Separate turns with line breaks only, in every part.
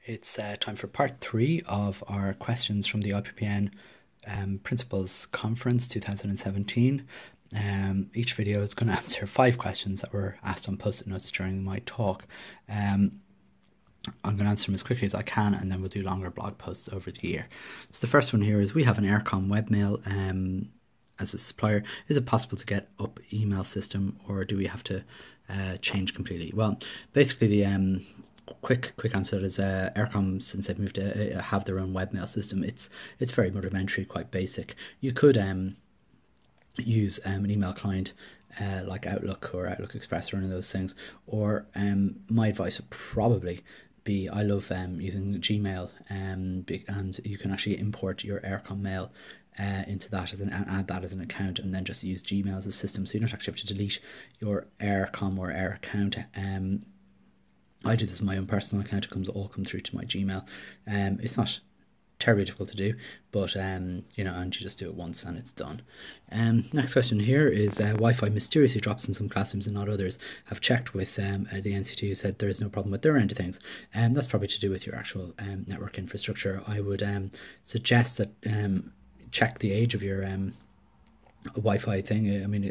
It's time for part 3 of our questions from the IPPN Principals Conference 2017. Each video is going to answer 5 questions that were asked on post-it notes during my talk. I'm going to answer them as quickly as I can, and then we'll do longer blog posts over the year. So the first one here is, we have an Eircom webmail as a supplier. Is it possible to get up email system, or do we have to change completely? Well, basically the quick answer is Eircom, since they've moved to have their own webmail system, it's very rudimentary, quite basic. You could use an email client like Outlook or Outlook Express or one of those things, or my advice would probably be, I love using Gmail, and you can actually import your Aircom mail into that and add that as an account, and then just use Gmail as a system, so you don't actually have to delete your Aircom or Air account. I do this in my own personal account. It all comes through to my Gmail. It's not terribly difficult to do, but and you just do it once and it's done. Next question here is, Wi-Fi mysteriously drops in some classrooms and not others. Have checked with the NCT, who said there is no problem with their end of things. That's probably to do with your actual network infrastructure. I would suggest that check the age of your Wi-Fi thing. I mean,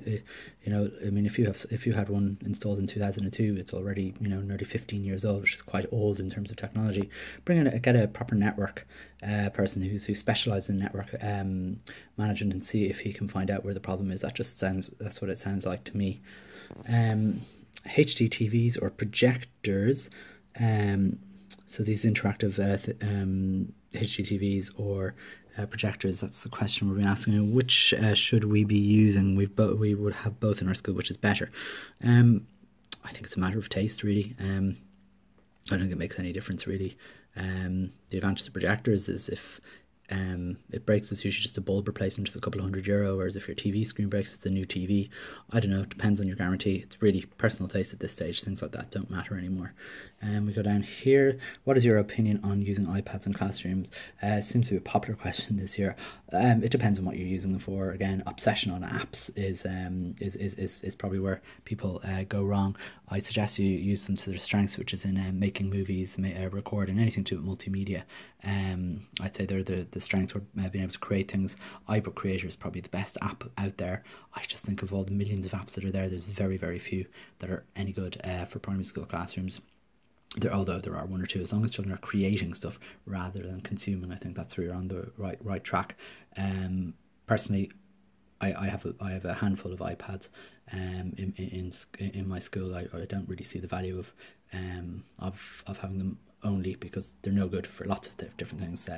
if you had one installed in 2002, it's already nearly 15 years old, which is quite old in terms of technology. Get a proper network person who specialises in network management, and see if he can find out where the problem is. That's what it sounds like to me. HDTVs or projectors. So these interactive HDTVs or projectors, that's the question we've been asking. Which should we be using? We would have both in our school, which is better. I think it's a matter of taste, really. I don't think it makes any difference, really. The advantage of projectors is if it breaks, it's usually just a bulb replacement, just a couple of €100, whereas if your TV screen breaks, it's a new TV. I don't know, it depends on your guarantee. It's really personal taste at this stage. Things like that don't matter anymore. We go down here. What is your opinion on using iPads in classrooms? It seems to be a popular question this year. It depends on what you're using them for. Again, obsession on apps is probably where people go wrong. I suggest you use them to their strengths, which is in making movies, recording, anything to do with multimedia. I'd say they're the strengths, were being able to create things. iBook Creator is probably the best app out there. I just think of all the millions of apps that are there, there's very, very few that are any good for primary school classrooms. Although there are one or two, as long as children are creating stuff rather than consuming, I think that's where you're on the right track. Personally, I have a handful of iPads in my school. I don't really see the value of having them, only because they're no good for lots of different things.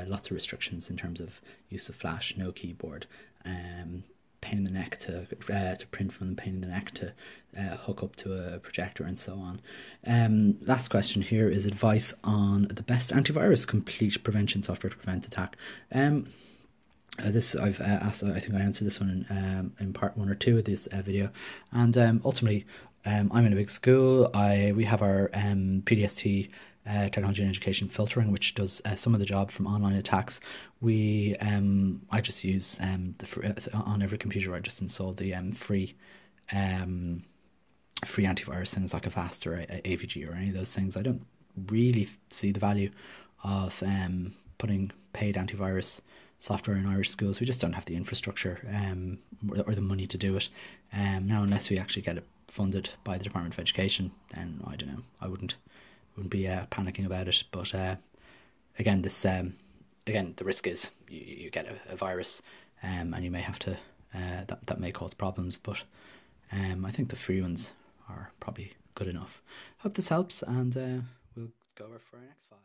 Lots of restrictions in terms of use of flash, no keyboard, pain in the neck to print from them, pain in the neck to hook up to a projector, and so on. Last question here is advice on the best antivirus complete prevention software to prevent attack. This I've asked. I think I answered this one in part 1 or 2 of this video, and ultimately, I'm in a big school. We have our PDST technology and education filtering, which does some of the job from online attacks. I just use on every computer. I just installed the free antivirus things like Avast or AVG or any of those things. I don't really see the value of putting paid antivirus software in Irish schools. We just don't have the infrastructure or the money to do it. Now, unless we actually get it funded by the Department of Education, then I don't know. I wouldn't be panicking about it. But again, the risk is you get a virus, and you may have to that may cause problems. But I think the free ones are probably good enough. Hope this helps, and we'll go over for our next 5.